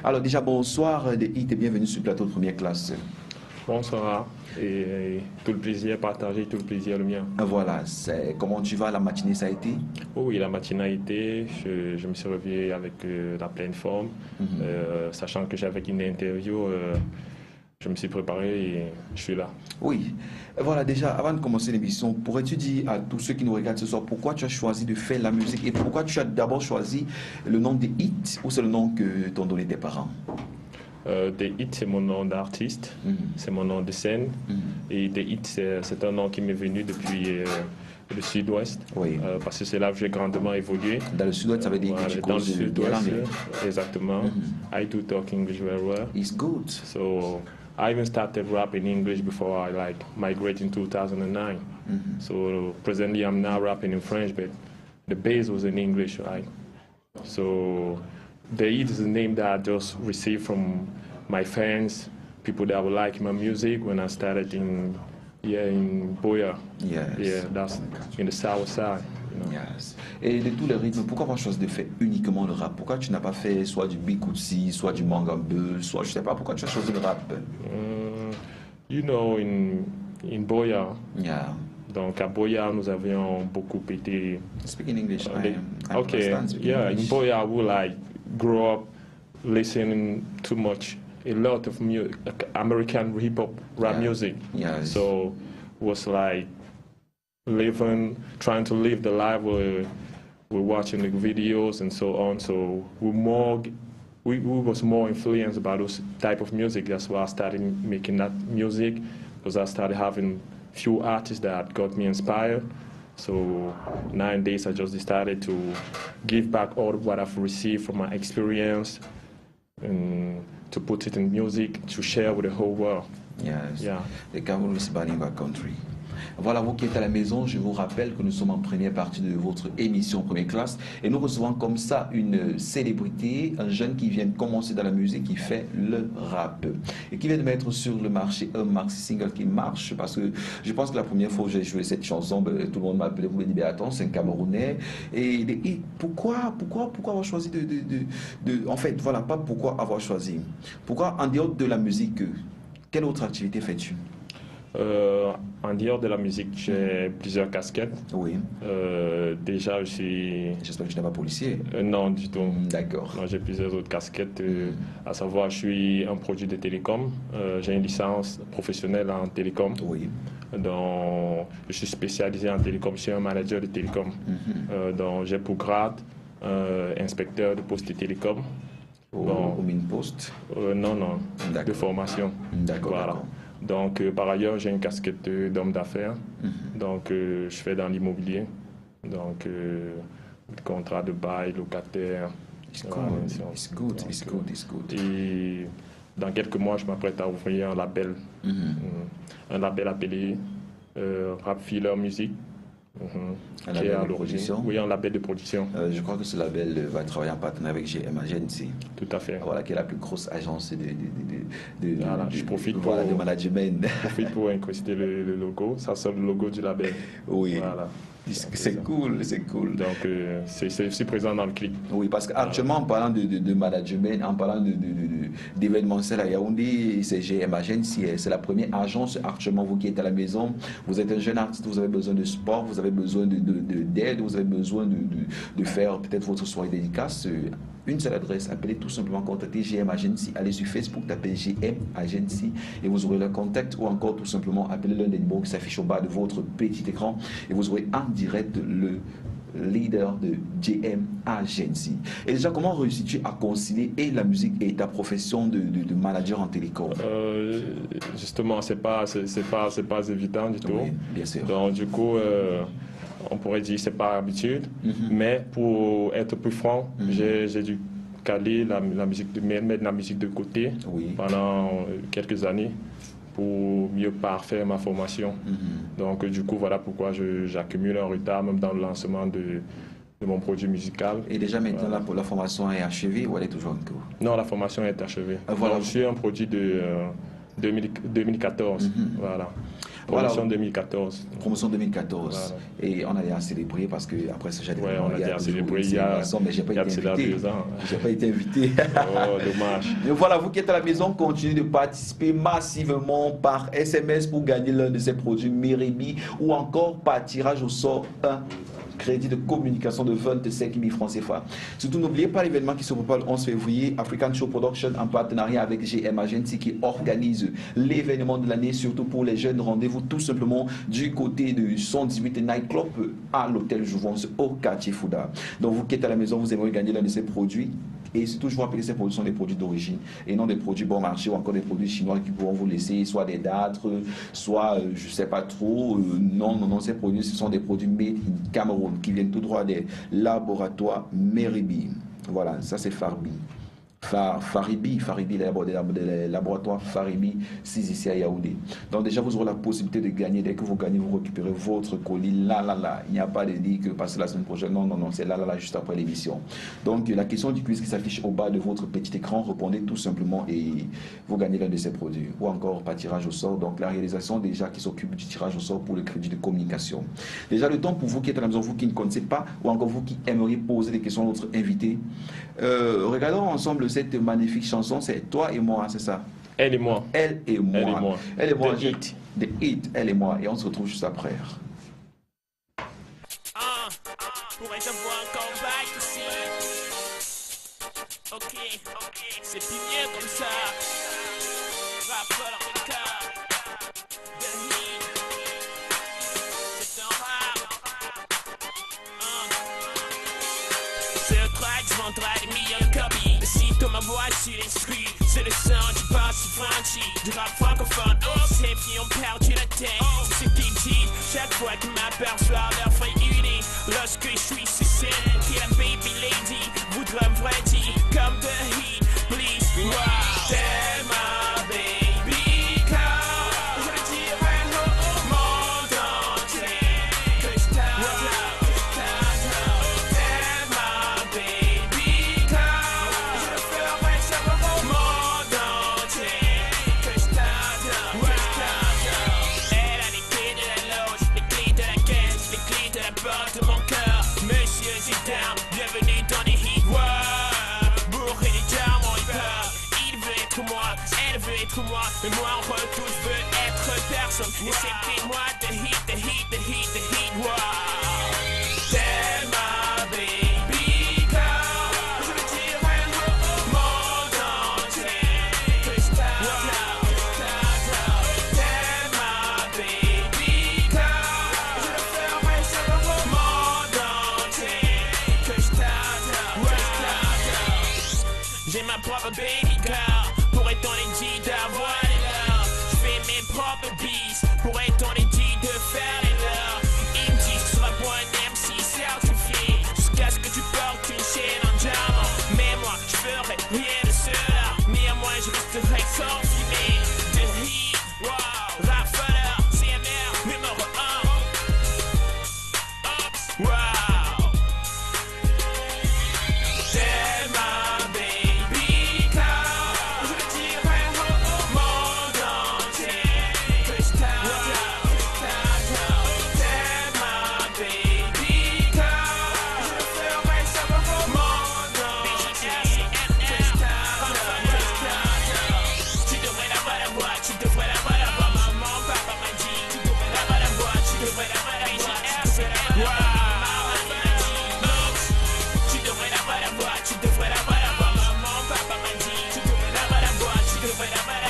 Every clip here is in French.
Alors déjà, bonsoir de Hit et bienvenue sur le plateau de première classe. Bonsoir et tout le plaisir partagé, tout le plaisir le mien. Voilà, comment tu vas, la matinée ça a été? Oh oui, la matinée a été, je me suis réveillé avec la pleine forme, sachant que j'avais une interview, je me suis préparé et je suis là. Oui, voilà déjà, avant de commencer l'émission, pourrais-tu dire à tous ceux qui nous regardent ce soir pourquoi tu as choisi de faire la musique et pourquoi tu as d'abord choisi le nom de Hit ou c'est le nom que t'ont donné tes parents? The Hit, c'est mon nom d'artiste, c'est mon nom de scène. Et The Hit, c'est un nom qui m'est venu depuis le sud-ouest, Oui. parce que c'est là que j'ai grandement évolué. Dans le sud-ouest, ça veut dire que tu Dans le causes bien sud-ouest, l'anglais. exactement. I do talk English very well. It's good. So I even started rapping English before I migrated in 2009. So presently I'm now rapping in French, but the base was in English, right? So Daid is a name that I just received from my fans, people that would like my music when I started in Boya. Yes. Yeah, that's in the south side. You know. Yes. Et de tous les rythmes, pourquoi avoir choisi de faire uniquement le rap? Pourquoi tu n'as pas fait soit du Bikutsi, soit du Mangambeu, soit je sais pas, pourquoi tu as choisi le rap? You know, in Boya, Yeah. donc à Boya, nous avions beaucoup été. Speak in English. I Okay, understand speaking yeah, English. in Boya, we grow up listening too much, a lot of American hip hop, rap music. Yes. So was like trying to live the life where we're watching the videos and so on. So we was more influenced by those type of music. That's why I started making that music, because I started having few artists that got me inspired. So nowadays I just decided to give back all what I've received from my experience and to put it in music to share with the whole world. Yes. Yeah. The Cameroon is banning our country. Voilà, vous qui êtes à la maison, je vous rappelle que nous sommes en première partie de votre émission Première Classe et nous recevons comme ça une célébrité, un jeune qui vient de commencer dans la musique, qui fait le rap et qui vient de mettre sur le marché un maxi single qui marche parce que je pense que la première fois que j'ai joué cette chanson, tout le monde m'a appelé pour me dire attends, c'est un Camerounais et pourquoi avoir choisi en fait, voilà, pas pourquoi avoir choisi. Pourquoi en dehors de la musique, quelle autre activité fais-tu? En dehors de la musique, j'ai plusieurs casquettes. Oui. Déjà, je suis... J'espère que tu n'es pas policier. Non, du tout. D'accord. J'ai plusieurs autres casquettes. À savoir, je suis un produit de télécom. J'ai une licence professionnelle en télécom. Oui. Donc, je suis spécialisé en télécom. Je suis un manager de télécom. Donc, j'ai pour grade inspecteur de poste de télécom. Au mine-poste? Non, de formation. D'accord. Voilà. Donc, par ailleurs, j'ai une casquette d'homme d'affaires. Donc, je fais dans l'immobilier. Donc, contrat de bail, locataire. It's good. Et dans quelques mois, je m'apprête à ouvrir un label. Un label appelé Rap Filler Music. Un qui est label à de production? Oui, un label de production. Je crois que ce label va travailler en partenariat avec GM Agency. Tout à fait. Voilà, qui est la plus grosse agence je profite de management. Je profite pour incruster le logo. Ça sonne le logo du label. Oui. Voilà. C'est cool. Donc, c'est aussi présent dans le clip. Oui, parce qu'actuellement, en parlant de management, en parlant d'événementiel à Yaoundé, c'est GM Agency. C'est la première agence. Actuellement, vous qui êtes à la maison, vous êtes un jeune artiste, vous avez besoin de sport, vous avez besoin d'aide, vous avez besoin de faire peut-être votre soirée dédicace. Une seule adresse, appelez tout simplement, contactez GM Agency, allez sur Facebook, tapez GM Agency et vous aurez leur contact ou encore tout simplement appelez l'un des numéros qui s'affiche au bas de votre petit écran et vous aurez en direct le leader de GM Agency. Et déjà, comment réussis-tu à concilier et la musique et ta profession de manager en télécom? Justement, c'est pas évident du tout. Oui, bien sûr. Donc, du coup, on pourrait dire que c'est par habitude, mais pour être plus franc, j'ai dû caler la musique, mettre la musique de côté pendant quelques années pour mieux parfaire ma formation. Donc du coup, voilà pourquoi j'accumule un retard même dans le lancement de mon produit musical. Et déjà maintenant, la formation est achevée ou elle est toujours en cours? Non, la formation est achevée. Voilà. Donc, je suis un produit de 2014. Voilà. Promotion 2014. Promotion 2014. Voilà. Et on a déjà célébré parce que après ça, j'ai dit, on a déjà célébré il y a, mais j'ai pas été invité. 2 ans. J'ai pas été invité. Oh, dommage. Mais voilà, vous qui êtes à la maison, continuez de participer massivement par SMS pour gagner l'un de ces produits Meribi ou encore par tirage au sort un crédit de communication de 25 000 francs CFA. Surtout, n'oubliez pas l'événement qui se prépare le 11 février, African Show Production en partenariat avec GM Agency qui organise l'événement de l'année, surtout pour les jeunes. Rendez-vous tout simplement du côté de 118 Night Club à l'hôtel Jouvence au quartier Fouda. Donc, vous qui êtes à la maison, vous aimeriez gagner l'un de ces produits. Et surtout, je vous rappelle que ces produits sont des produits d'origine et non des produits bon marché ou encore des produits chinois qui pourront vous laisser soit des datres, soit je ne sais pas trop. Non, ces produits, ce sont des produits made in Cameroun qui viennent tout droit des laboratoires Meribi. Voilà, ça c'est Farbi. Faribi, les laboratoires Faribi, 6 ici à Yaoundé. Donc déjà, vous aurez la possibilité de gagner. Dès que vous gagnez, vous récupérez votre colis. Là. Il n'y a pas de dire que passer la semaine prochaine. Non, c'est là, juste après l'émission. Donc la question du quiz qui s'affiche au bas de votre petit écran, répondez tout simplement et vous gagnez l'un de ces produits. Ou encore par tirage au sort. Donc la réalisation déjà qui s'occupe du tirage au sort pour le crédit de communication. Déjà le temps pour vous qui êtes à la maison, vous qui ne connaissez pas, ou encore vous qui aimeriez poser des questions à notre invité. Regardons ensemble cette magnifique chanson, c'est toi et moi, c'est ça? Elle et moi. Elle et moi. Elle et moi. Elle et moi. The Hit. The Hit, elle et moi. Et on se retrouve juste après. Pourrais avoir un comeback ici. Ok, c'est pigné comme ça. Rappeur dans le cas. The Hit. C'est un rap. C'est un track, je vendrai des millions de copies. Sitôt ma voix sur les streets. C'est le son du bass Frenchy, du rap francophone. Ces filles ont perdu la tête. C'est ce qu'ils disent chaque fois qu'ils m'aperçoivent leur feuille unique. Lorsque je suis sur scène, qui la baby lady voudrait me vrai dire comme The Heat, please. Wow. T'es ma baby car je le dirai au monde entier que je t'adore. T'es ma baby car je le ferai savoir au monde entier que je t'adore. Elle a les clés de la loge, les clés de la caisse, les clés de la porte de mon cœur. Monsieur Zidane, bienvenue dans les hits. Bourré des diamants, il veut être moi, elle veut être moi, mais moi en retour je veux être personne. Et c'est moi the hit, wow. T'es ma baby car je le dirai au monde entier que je t'adore. T'es ma baby car je le ferai savoir au monde entier que je t'adore. J'ai ma propre baby car pour être on est dit d'avoir les leurs. Je fais mes propres beats pour être on est dit de faire les leurs. Ils me disent tu seras pour un MC certifié jusqu'à ce que tu portes une chaîne en diamant. Mais moi je ferai rien de cela, mais à moi je resterai sans filet. The Heat, wow, Raffaler, CMR, numéro 1. Wow. T'es ma baby car je le dirai au monde entier que je t'adore. T'es ma baby car je le ferai savoir au monde entier que je t'adore. Tu devrais la voir, tu devrais la voir. Maman, papa m'a dit tu devrais la voir, tu devrais la voir. Tu devrais la voir, tu devrais la voir. Maman, papa m'a dit tu devrais la voir, tu devrais la voir.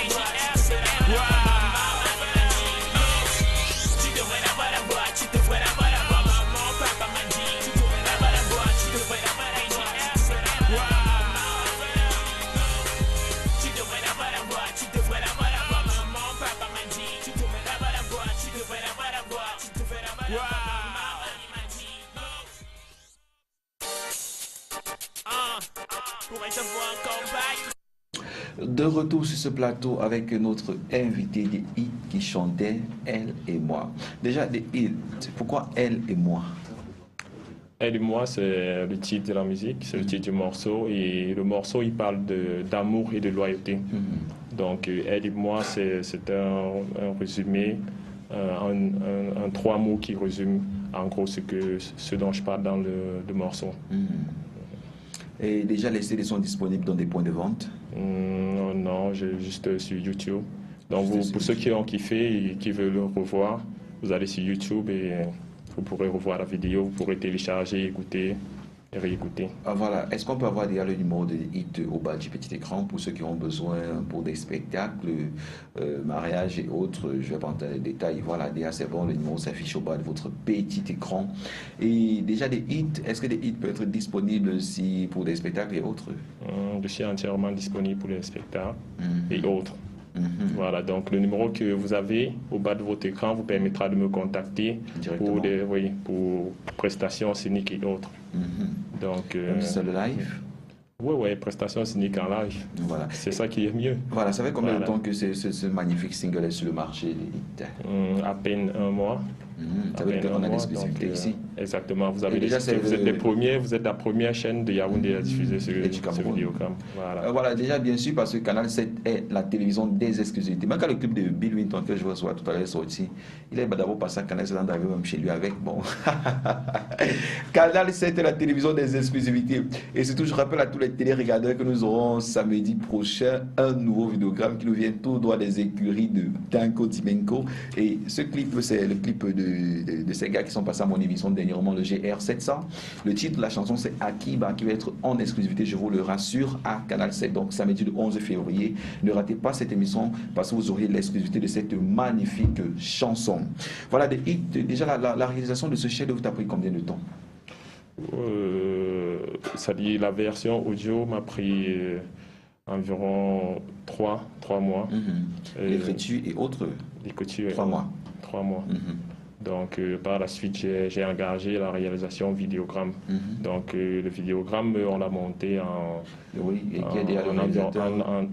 Tu devrais la voir, tu devrais la voir. Maman, papa m'a dit tu devrais la voir, tu devrais la voir. Tu devrais la voir, tu devrais la voir. Maman, papa m'a dit tu devrais la voir, tu devrais la voir, tu devrais la voir. Pourrais-je avoir un comeback? De retour sur ce plateau avec notre invité des hits qui chantait Elle et moi. Déjà des hits, pourquoi Elle et moi? Elle et moi, c'est le titre de la musique, c'est le titre du morceau. Et le morceau, il parle d'amour et de loyauté. Donc, Elle et moi, c'est un résumé un 3 mots qui résume en gros ce dont je parle dans le morceau. Et déjà, les CD sont disponibles dans des points de vente? Non, juste sur YouTube. Donc, pour ceux qui ont kiffé et qui veulent le revoir, vous allez sur YouTube et vous pourrez revoir la vidéo, vous pourrez télécharger, écouter et réécouter. Voilà. Est-ce qu'on peut avoir déjà le numéro de hit au bas du petit écran pour ceux qui ont besoin pour des spectacles, mariage et autres? Je vais pas entrer dans les détails. Voilà, déjà c'est bon, le numéro s'affiche au bas de votre petit écran. Et déjà des hits, est-ce que des hits peuvent être disponibles aussi pour des spectacles et autres? Je suis entièrement disponible pour les spectacles et autres. Voilà, donc le numéro que vous avez au bas de votre écran vous permettra de me contacter pour prestations scéniques et autres. Donc, c'est le live? Oui, prestations scéniques en live. Voilà. C'est ça qui est mieux. Voilà, ça fait combien de temps que ce magnifique single est sur le marché, les hits? À peine un mois. Ça veut dire qu'on a l'exclusivité ici. Exactement, vous êtes les premiers, vous êtes la première chaîne de Yaoundé à diffuser ce vidéogramme. Voilà, déjà bien sûr, parce que Canal 7 est la télévision des exclusivités. Même quand le clip de Bill Winton que je reçois tout à l'heure est sorti, il est d'abord passé à Canal 7 d'arriver même chez lui avec. Bon. Canal 7 est la télévision des exclusivités. Et surtout, je rappelle à tous les télé-regardeurs que nous aurons samedi prochain un nouveau vidéogramme qui nous vient tout droit des écuries de Danko Timenko. Et ce clip, c'est le clip de ces gars qui sont passés à mon émission dernièrement, le GR700. Le titre de la chanson, c'est Akiba, qui va être en exclusivité, je vous le rassure, à Canal 7. Donc, samedi le 11 février. Ne ratez pas cette émission parce que vous aurez l'exclusivité de cette magnifique chanson. Voilà, des hits. Déjà, la réalisation de ce chef-d'œuvre t'a pris combien de temps? C'est-à-dire, la version audio m'a pris environ 3 mois. L'écriture et autres? L'écriture, 3 mois. 3 mois. Donc, par la suite, j'ai engagé la réalisation vidéogramme. Donc, le vidéogramme, on l'a monté en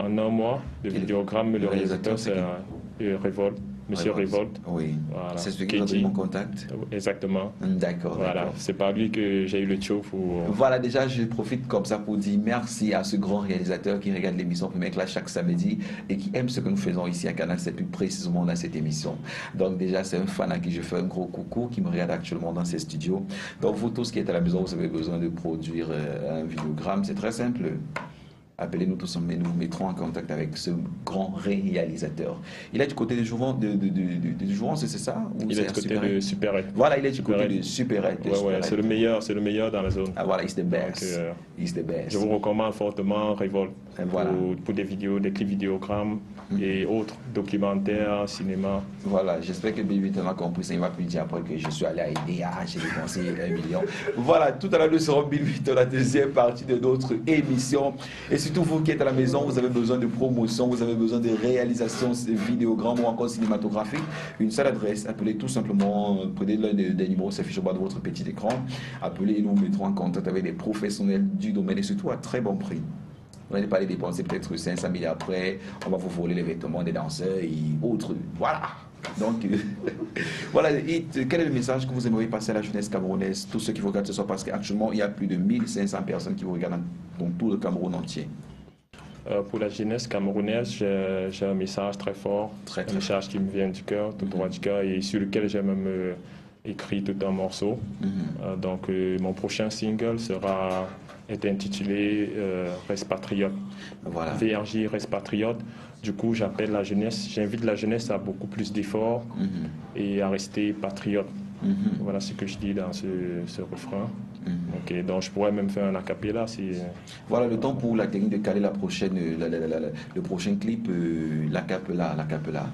un mois. Le vidéogramme, le réalisateur, c'est Révolte. Monsieur Révolte. Oui. Voilà. C'est celui qui a donné mon contact. Exactement. D'accord. Voilà. C'est par lui que j'ai eu le show pour. Voilà, déjà, je profite comme ça pour dire merci à ce grand réalisateur qui regarde l'émission Premier Clash chaque samedi et qui aime ce que nous faisons ici à Canal 7, plus précisément dans cette émission. Donc, déjà, c'est un fan à qui je fais un gros coucou qui me regarde actuellement dans ses studios. Donc, vous tous qui êtes à la maison, vous avez besoin de produire un vidéogramme. C'est très simple. Appelez-nous tous, mais nous vous mettrons en contact avec ce grand réalisateur. Il est du côté de Jouvence, c'est ça? Il est du côté de Super. Voilà, il est du côté de Super. Ouais, c'est le meilleur dans la zone. Ah voilà, he's the best. Donc, he's the best. Je vous recommande fortement Révolte voilà. pour des vidéos, des clips vidéogrammes et autres, documentaires, cinéma. Voilà, j'espère que Bill Winton a compris ça. Il va plus dire après que je suis allé à IDEA, j'ai dépensé 1 million. Voilà, tout à l'heure nous serons Bill Winton, la deuxième partie de notre émission. Et surtout vous qui êtes à la maison, vous avez besoin de promotion, vous avez besoin de réalisation vidéogrammes ou encore cinématographique. Une seule adresse, appelez tout simplement, prenez l'un des numéros qui s'affiche au bas de votre petit écran. Appelez et nous vous mettrons en contact avec des professionnels du domaine et surtout à très bon prix. Vous n'allez pas les dépenser peut-être 500 000 après, on va vous voler les vêtements des danseurs et autres. Voilà. Donc, voilà, quel est le message que vous aimeriez passer à la jeunesse camerounaise, tous ceux qui vous regardent ce soir, parce qu'actuellement, il y a plus de 1500 personnes qui vous regardent dans tout le Cameroun entier. Pour la jeunesse camerounaise, j'ai un message très fort, un message qui me vient du cœur, tout droit du cœur, et sur lequel j'ai même écrit tout un morceau. Donc, mon prochain single est intitulé Reste Patriote. Voilà. VRJ Reste Patriote. Du coup, j'appelle la jeunesse, j'invite la jeunesse à beaucoup plus d'efforts et à rester patriote. Voilà ce que je dis dans ce refrain. Okay, donc je pourrais même faire un acapella si... Voilà le temps pour la technique de caler le prochain clip, l'acapella.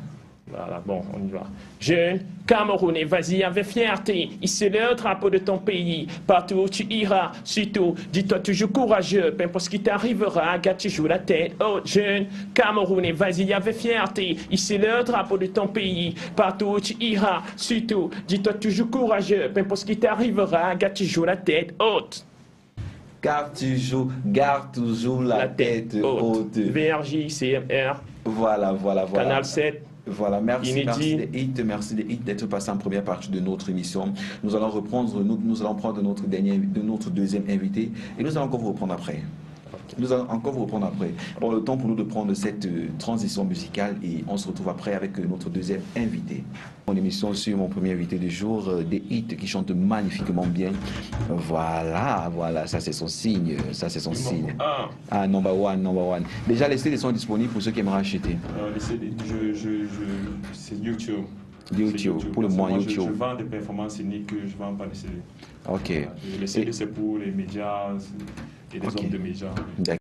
Voilà, bon, on y va. Jeune Camerounais, vas-y avec fierté, ici le drapeau de ton pays. Partout où tu iras, surtout, dis-toi toujours courageux. Peu importe ce qui t'arrivera, garde toujours la tête. Oh, jeune Camerounais, vas-y avec fierté, ici le drapeau de ton pays. Partout où tu iras, surtout, dis-toi toujours courageux. Peu importe ce qui t'arrivera, garde toujours la tête haute. Garde toujours la tête haute. VRJ, CMR. Voilà. Canal 7. Voilà, merci des hits d'être passé en première partie de notre émission. Nous allons prendre notre deuxième invité et nous allons encore vous reprendre après. Nous allons encore vous reprendre après. Bon, le temps pour nous de prendre cette transition musicale et on se retrouve après avec notre deuxième invité. Mon émission sur mon premier invité du jour, des hits qui chantent magnifiquement bien. Voilà, ça c'est son signe, Ah, number one. Déjà, les CD sont disponibles pour ceux qui aimeraient acheter. Les CD, c'est YouTube. Pour le moment, YouTube. Je vends des performances uniques, je ne vends pas les CD. Ok. Les CD, c'est pour les médias et les hommes de médias.